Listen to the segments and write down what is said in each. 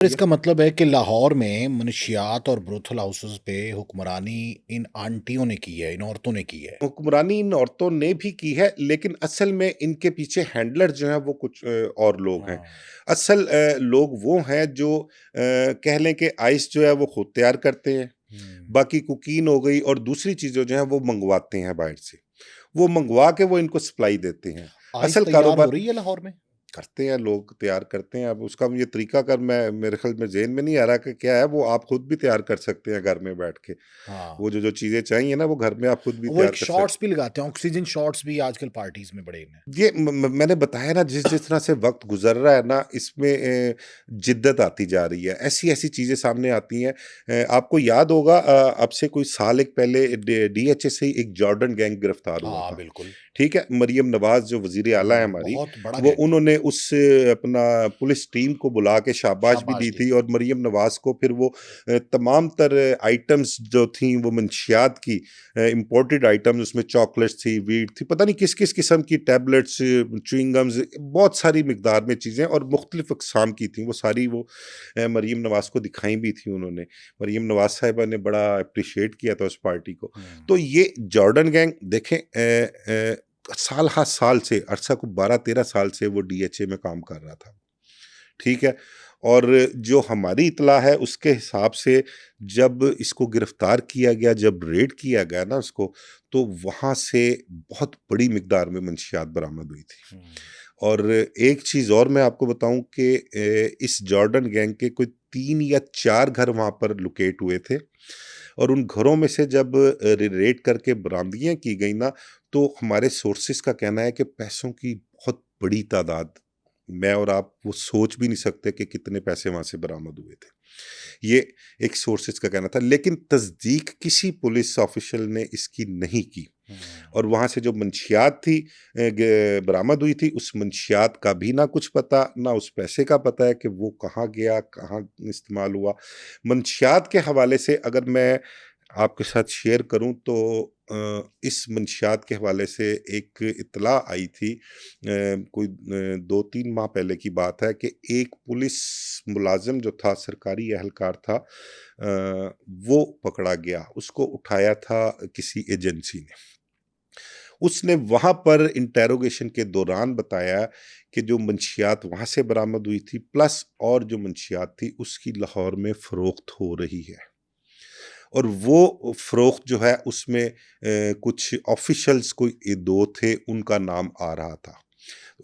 इसका मतलब है कि लाहौर में मनशियात और ब्रोथल हाउसेस पे हुक्मरानी इन आंटियों ने की है, इन औरतों ने की है। हुक्मरानी इन औरतों ने भी की है, लेकिन असल में इनके पीछे हैंडलर जो हैं वो कुछ और लोग हैं। हाँ। असल लोग वो हैं जो कह लें कि आइस जो है वो खुद तैयार करते हैं। हुँ। बाकी कुकीन हो गई और दूसरी चीज़ें जो हैं वो मंगवाते हैं बाहर से। वो मंगवा के वो इनको सप्लाई देते हैं। आइस असल तैयार हो कारोबार रही है लाहौर में? करते हैं लोग, तैयार करते हैं। अब उसका मुझे तरीका कर मैं मेरे ख़्याल में ज़हन में नहीं आ रहा कि क्या है, वो आप खुद भी तैयार कर सकते हैं घर में बैठ के। हाँ। वो जो चीज़ें चाहिए ना वो घर में आप खुद भी वो तैयार एक कर सकते। शॉट्स भी लगाते हैं, ऑक्सीजन शॉट्स भी आजकल पार्टीज़ में बड़े इन हैं। ये मैंने बताया ना, जिस तरह से वक्त गुजर रहा है ना, इसमें जिद्दत आती जा रही है, ऐसी ऐसी चीज़ें सामने आती हैं। आपको याद होगा, अब से कोई साल एक पहले डीएचए से ही एक जॉर्डन गैंग गिरफ्तार हुआ हाँ, था। बिल्कुल। ठीक है, मरियम नवाज जो वजीर आला है हमारी, बहुत बड़ा वो गैंग है। उन्होंने उस अपना पुलिस टीम को बुला के शाबाश भी शाबाश दी दी थी, थी। और मरियम नवाज को फिर वो तमाम तर आइटम्स जो थी वो मंशियात की, इम्पोर्टेड आइटम्स, उसमें चॉकलेट्स थी, वीट थी, पता नहीं किस किस किस्म की टैबलेट्स, च्युइंगम्स, बहुत सारी मिकदार में चीज़ें और मुख्तलिफ अकसाम की थी, वो सारी वो मरीम नवाज को दिखाई भी थी उन्होंने। मरीम नवाज साहिबा ने बड़ा अप्रिशिएट किया था उस पार्टी को। हुँ। तो ये जॉर्डन गैंग देखें, साल हाँ साल से अरसा को 12-13 साल से वो डीएचए में काम कर रहा था। ठीक है। और जो हमारी इतला है उसके हिसाब से, जब इसको गिरफ्तार किया गया, जब रेड किया गया ना उसको, तो वहाँ से बहुत बड़ी मिकदार में मंशियात बरामद हुई थी। हुँ। और एक चीज़ और मैं आपको बताऊँ कि इस जॉर्डन गैंग के कोई 3 या 4 घर वहाँ पर लोकेट हुए थे, और उन घरों में से जब रेड करके बरामदगियाँ की गई ना, तो हमारे सोर्सेज़ का कहना है कि पैसों की बहुत बड़ी तादाद, मैं और आप वो सोच भी नहीं सकते कि कितने पैसे वहाँ से बरामद हुए थे। ये एक सोर्सेज़ का कहना था, लेकिन तस्दीक किसी पुलिस ऑफ़िशियल ने इसकी नहीं की। हुँ। और वहाँ से जो मंशियात थी बरामद हुई थी, उस मंशियात का भी ना कुछ पता, ना उस पैसे का पता है कि वो कहाँ गया, कहाँ इस्तेमाल हुआ। मंशियात के हवाले से अगर मैं आपके साथ शेयर करूँ तो इस मंशियात के हवाले से एक इत्तला आई थी, कोई 2-3 माह पहले की बात है, कि एक पुलिस मुलाज़िम जो था, सरकारी एहलकार था, वो पकड़ा गया। उसको उठाया था किसी एजेंसी ने। उसने वहाँ पर इंटेरोगेशन के दौरान बताया कि जो मंशियात वहाँ से बरामद हुई थी, प्लस और जो मंशियात थी उसकी लाहौर में फ़रोख्त हो रही है। और वो फ़रोख्त जो है उसमें कुछ ऑफ़िशियल्स कोई 2 थे, उनका नाम आ रहा था।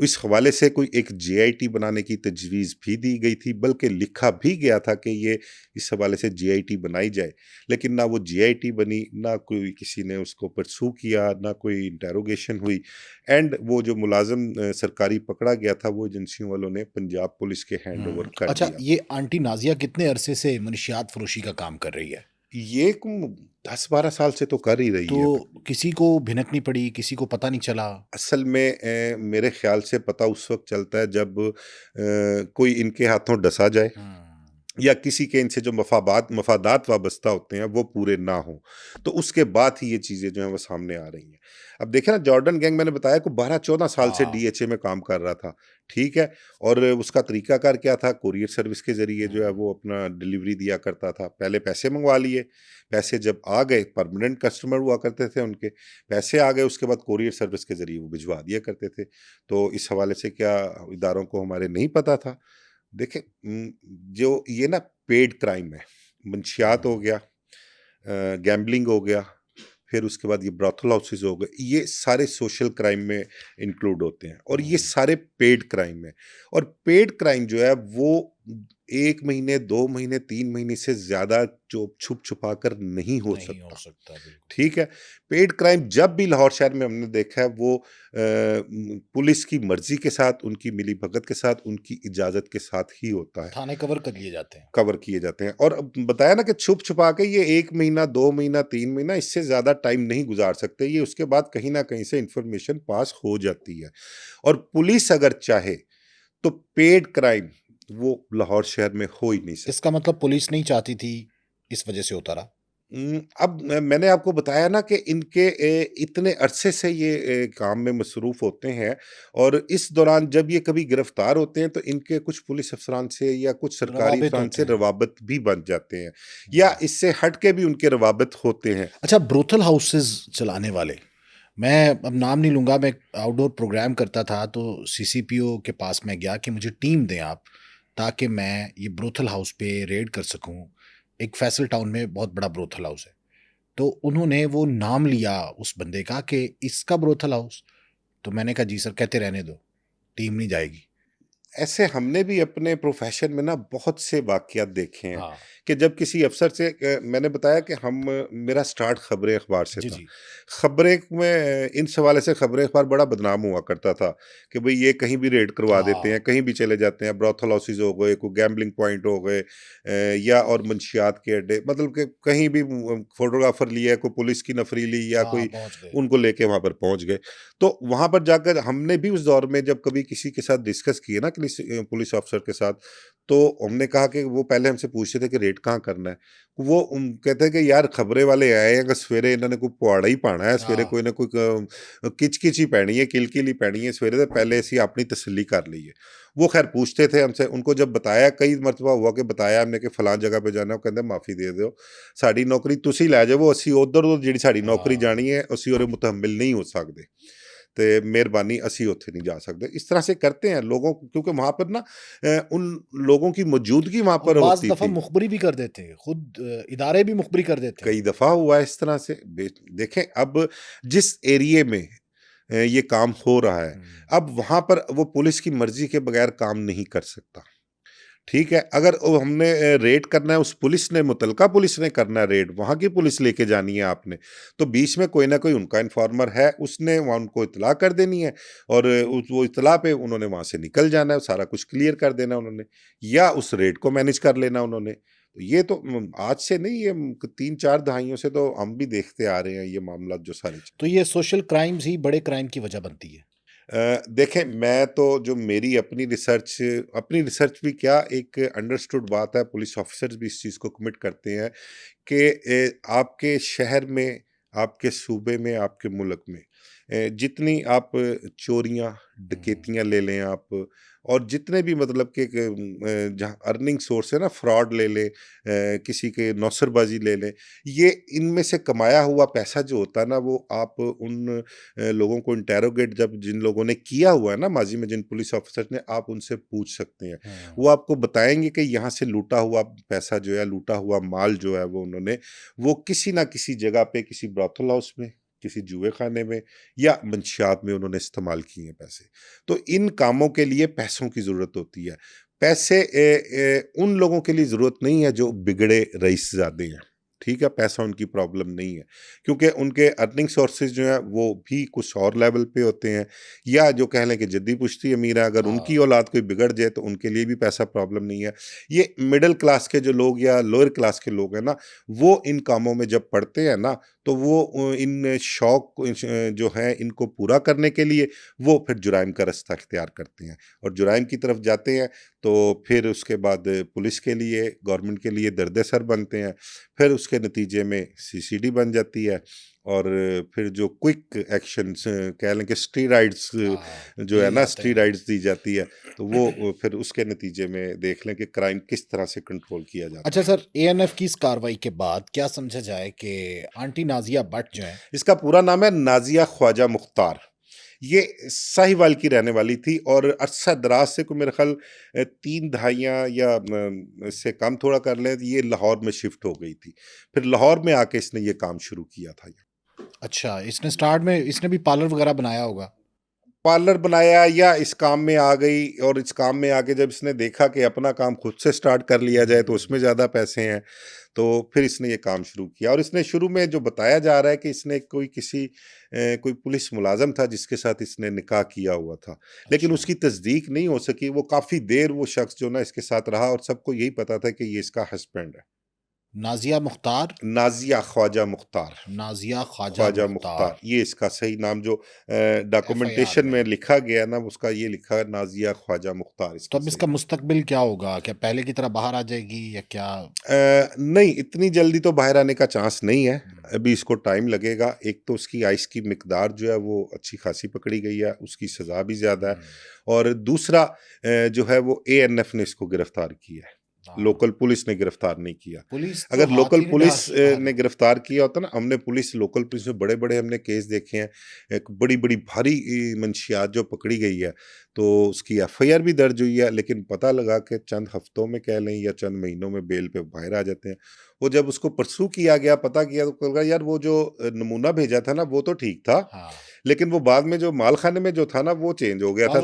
इस हवाले से कोई एक जेआईटी बनाने की तजवीज़ भी दी गई थी, बल्कि लिखा भी गया था कि ये इस हवाले से जेआईटी बनाई जाए। लेकिन ना वो जेआईटी बनी, ना कोई किसी ने उसको परस्यू किया, ना कोई इंटेरोगेशन हुई। एंड वो जो मुलाज़िम सरकारी पकड़ा गया था, वो एजेंसियों वालों ने पंजाब पुलिस के हैंडओवर कर अच्छा, दिया। ये आंटी नाज़िया कितने अरसे से मनशियात फ़रोशी का काम कर रही है? ये कुम 10-12 साल से तो कर ही रही तो है। किसी को भिनक नहीं पड़ी, किसी को पता नहीं चला? असल में मेरे ख़्याल से पता उस वक़्त चलता है जब कोई इनके हाथों डसा जाए, हुँ। या किसी के इनसे जो मफ़ादात वाबस्ता होते हैं वो पूरे ना हों, तो उसके बाद ही ये चीज़ें जो हैं वो सामने आ रही हैं। अब देखें ना, जॉर्डन गैंग मैंने बताया कि 12-14 साल से हाँ। डीएचए में काम कर रहा था, ठीक है? और उसका तरीकाकार क्या था, कोरियर सर्विस के ज़रिए जो है हुँ। वो अपना डिलीवरी दिया करता था। पहले पैसे मँगवा लिए, पैसे जब आ गए, परमानेंट कस्टमर हुआ करते थे उनके, पैसे आ गए, उसके बाद कोरियर सर्विस के ज़रिए वो भिजवा दिया करते थे। तो इस हवाले से क्या इदारों को हमारे नहीं पता था? देखें, जो ये ना पेड क्राइम है, मंशियात हो हुँ। गया, गैम्बलिंग हो गया, फिर उसके बाद ये ब्रॉथल हाउसेस हो गए, ये सारे सोशल क्राइम में इंक्लूड होते हैं, और ये हुँ। सारे पेड क्राइम है। और पेड क्राइम जो है वो 1 महीने, 2 महीने, 3 महीने से ज़्यादा जो छुप-छुपा कर नहीं हो नहीं हो सकता। सकता, बिल्कुल। ठीक है? पेड क्राइम जब भी लाहौर शहर में हमने देखा है, वो पुलिस की मर्ज़ी के साथ, उनकी मिली-भगत के साथ, उनकी इजाज़त के साथ ही होता है, थाने कवर कर लिए जाते हैं। कवर किए जाते हैं। और अब बताया ना कि छुप-छुपा के ये 1 महीना, 2 महीना, 3 महीना, इससे ज़्यादा टाइम नहीं गुज़ार सकते। ये उसके बाद कहीं न कहीं से इन्फॉर्मेशन पास हो जाती है। और पुलिस अगर चाहे, तो पेड क्राइम वो लाहौर शहर में हो ही नहीं इसका सकता। मतलब पुलिस नहीं चाहती थी, इस वजह से होता रहा? अब मैंने आपको बताया ना कि इनके इतने अरसे से ये काम में मसरूफ़ होते हैं और इस दौरान जब ये कभी गिरफ्तार होते हैं तो इनके कुछ पुलिस अफ़सरान से या कुछ सरकारी रवाबित अफ़सरान होते से हैं। रवाबत भी बन जाते हैं या जी। इससे हट के भी उनके रवाबत होते हैं। अच्छा, ब्रोथल हाउसेज़ चलाने वाले, मैं अब नाम नहीं लूँगा, मैं आउटडोर प्रोग्राम करता था, तो सीसीपीओ के पास मैं गया कि मुझे टीम दें आप, ताकि मैं ये ब्रोथल हाउस पे रेड कर सकूँ। एक फैसल टाउन में बहुत बड़ा ब्रोथल हाउस है। तो उन्होंने वो नाम लिया उस बंदे का कि इसका ब्रोथल हाउस, तो मैंने कहा जी सर, कहते रहने दो, टीम नहीं जाएगी। ऐसे हमने भी अपने प्रोफेशन में ना बहुत से वाक़यात देखे हैं हाँ। कि जब किसी अफ़सर से मैंने बताया कि हम मेरा स्टार्ट खबरें अखबार से जी, था। जी। खबरें में इस हवाले से खबरें अखबार बड़ा बदनाम हुआ करता था कि भई ये कहीं भी रेड करवा देते हाँ, हैं, कहीं भी चले जाते हैं, ब्रोथल हाउसेज़ हो गए, कोई गैम्बलिंग पॉइंट हो गए या और मंशियात के अड्डे, मतलब कि कहीं भी फ़ोटोग्राफ़र लिया, कोई पुलिस की नफ़री ली या हाँ, कोई पहुँच गए। उनको लेके वहाँ पर पहुँच गए। तो वहाँ पर जाकर हमने भी उस दौर में जब कभी किसी के साथ डिस्कस किए ना पुलिस ऑफिसर के साथ, तो हमने कहा कि वो पहले हमसे पूछते थे कि रेड कहाँ करना है? वो कहते हैं कि यार खबरें वाले आए हैं कि सवेरे इन्होंने कोई पुआड़ा ही पाना है, सवेरे हाँ, कोई ना कोई किच-किच ही पैनी है, किल-किल ही पैनी है, सवेरे तो पहले ਅਸੀਂ अपनी तसल्ली कर ली है। वो खैर पूछते थे हमसे, उनको जब बताया कई मरतबा हुआ कि बताया हमने कि फलां जगह पे जाना है, ਉਹ ਕਹਿੰਦੇ ਮਾਫੀ ਦੇ ਦਿਓ, ਸਾਡੀ ਨੌਕਰੀ ਤੁਸੀਂ ਲੈ ਜਾਵੋ, ਅਸੀਂ ਉਧਰ ਤੋਂ ਜਿਹੜੀ ਸਾਡੀ ਨੌਕਰੀ हाँ। ਜਾਣੀ ਹੈ, ਅਸੀਂ ਉਹਦੇ ਮੁਤਹਮਿਲ नहीं हो सकते। तो मेहरबानी असी उत्थे नहीं जा सकते। इस तरह से करते हैं लोगों को क्योंकि वहाँ पर ना उन लोगों की मौजूदगी वहाँ और पर बाज़ होती दफ़ा थी। मुखबरी भी कर देते हैं, खुद इदारे भी मुखबरी कर देते हैं। कई दफ़ा हुआ है इस तरह से। देखें अब जिस एरिये में ये काम हो रहा है, हुँ। अब वहाँ पर वो पुलिस की मर्ज़ी के बगैर काम नहीं कर सकता। ठीक है, अगर वो हमने रेड करना है, उस पुलिस ने मुतलका पुलिस ने करना है रेड, वहाँ की पुलिस लेके जानी है आपने, तो बीच में कोई ना कोई उनका इन्फॉर्मर है, उसने वहाँ उनको इत्तला कर देनी है और उस वो इत्तला पे उन्होंने वहाँ से निकल जाना है, सारा कुछ क्लियर कर देना उन्होंने या उस रेड को मैनेज कर लेना उन्होंने। तो ये तो आज से नहीं, ये 3-4 दहाइयों से तो हम भी देखते आ रहे हैं ये मामला जो सारे चल तो ये सोशल क्राइम्स ही बड़े क्राइम की वजह बनती है। देखें मैं तो जो मेरी अपनी रिसर्च भी क्या एक अंडरस्टूड बात है, पुलिस ऑफिसर्स भी इस चीज़ को कमिट करते हैं कि आपके शहर में, आपके सूबे में, आपके मुल्क में जितनी आप चोरियाँ, हुँ। डकैतियाँ ले लें आप और जितने भी मतलब कि जहाँ अर्निंग सोर्स है ना, फ्रॉड ले लें, किसी के नौसरबाजी ले लें, ये इनमें से कमाया हुआ पैसा जो होता है ना, वो आप उन लोगों को इंटेरोगेट जब जिन लोगों ने किया हुआ है ना माजी में, जिन पुलिस ऑफिसर्स ने, आप उनसे पूछ सकते हैं। हुँ। वो आपको बताएँगे कि यहाँ से लूटा हुआ पैसा जो है, लूटा हुआ माल जो है वो उन्होंने, वो किसी न किसी जगह पे, किसी ब्रोथल हाउस में, किसी जुए खाने में या मंशियात में उन्होंने इस्तेमाल किए हैं पैसे। तो इन कामों के लिए पैसों की ज़रूरत होती है। पैसे उन लोगों के लिए ज़रूरत नहीं है जो बिगड़े रईसज़ादे हैं। ठीक है? पैसा उनकी प्रॉब्लम नहीं है। क्योंकि उनके अर्निंग सोर्सेज़ जो हैं वो भी कुछ और लेवल पे होते हैं या जो कह लें कि जद्दी-पुश्ती अमीर है, अगर उनकी हाँ। औलाद कोई बिगड़ जाए तो उनके लिए भी पैसा प्रॉब्लम नहीं है। ये मिडल क्लास के जो लोग या लोअर क्लास के लोग हैं ना, वो इन कामों में जब पड़ते हैं ना, तो वो इन शौक को जो है इनको पूरा करने के लिए वो फिर जुराइम का रास्ता इख्तियार करते हैं और जुराइम की तरफ जाते हैं, तो फिर उसके बाद पुलिस के लिए, गवर्नमेंट के लिए दर्द-ए-सर बनते हैं। फिर उसके नतीजे में सीसीडी बन जाती है और फिर जो क्विक एक्शंस कह लें कि स्टीरॉइड्स हाँ, जो है दिए ना, जाते हैं। स्टीरॉइड्स दी जाती है, तो वो फिर उसके नतीजे में देख लें कि क्राइम किस तरह से कंट्रोल किया जाता अच्छा है। सर, एएनएफ की इस कार्रवाई के बाद क्या समझा जाए कि आंटी नाज़िया भट्ट जो हैं। इसका पूरा नाम है नाज़िया ख्वाजा मुख्तार। ये साहिवाल की रहने वाली थी और अरसा दराज से कोई मेरे ख्याल 3 दहाइयाँ या इससे कम थोड़ा कर लें, ये लाहौर में शिफ्ट हो गई थी। फिर लाहौर में आके इसने ये काम शुरू किया था। अच्छा, इसने स्टार्ट में इसने भी पार्लर वगैरह बनाया होगा। पार्लर बनाया या इस काम में आ गई और इस काम में आके जब इसने देखा कि अपना काम खुद से स्टार्ट कर लिया जाए तो उसमें हुँ। ज़्यादा पैसे हैं, तो फिर इसने ये काम शुरू किया और इसने शुरू में जो बताया जा रहा है कि इसने कोई पुलिस मुलाज़म था जिसके साथ इसने निकाह किया हुआ था। लेकिन अच्छा। उसकी तस्दीक नहीं हो सकी, वो काफ़ी देर वो शख्स जो ना इसके साथ रहा और सबको यही पता था कि ये इसका हस्बैंड है। नाजिया मुख्तार, नाज़िया ख्वाजा मुख्तार। नाजिया ख्वाजा ख्वाजा मुख्तार, मुख्तार, ये इसका सही नाम जो एफआईआर डॉक्यूमेंटेशन में। में लिखा गया है ना, उसका ये लिखा है नाज़िया ख्वाजा मुख्तार तो इसका अब सही इसका नाम। मुस्तकबिल क्या होगा? क्या पहले की तरह बाहर आ जाएगी या क्या? नहीं, इतनी जल्दी तो बाहर आने का चांस नहीं है, हुँ, अभी इसको टाइम लगेगा। एक तो उसकी आइस की मिकदार जो है वो अच्छी खासी पकड़ी गई है, उसकी सज़ा भी ज़्यादा है, हुँ, और दूसरा जो है वो एएनएफ ने इसको गिरफ्तार किया है, हाँ। लोकल पुलिस ने गिरफ्तार नहीं किया। पुलिस तो अगर हाथ लोकल ही नहीं पुलिस बाहर। ने गिरफ्तार किया होता ना, हमने पुलिस लोकल पुलिस में बड़े-बड़े हमने केस देखे हैं, एक बड़ी-बड़ी भारी मंशियात जो पकड़ी गई है, तो उसकी एफआईआर भी दर्ज हुई है, लेकिन पता लगा कि चंद हफ्तों में कह लें या चंद महीनों में बेल पे बाहर आ जाते हैं। वो जब उसको परसू किया गया, पता किया, तो पता लगा यार वो जो नमूना भेजा था ना वो तो ठीक था, हाँ, लेकिन वो बाद में जो मालखाने में जो था ना वो चेंज हो गया था। और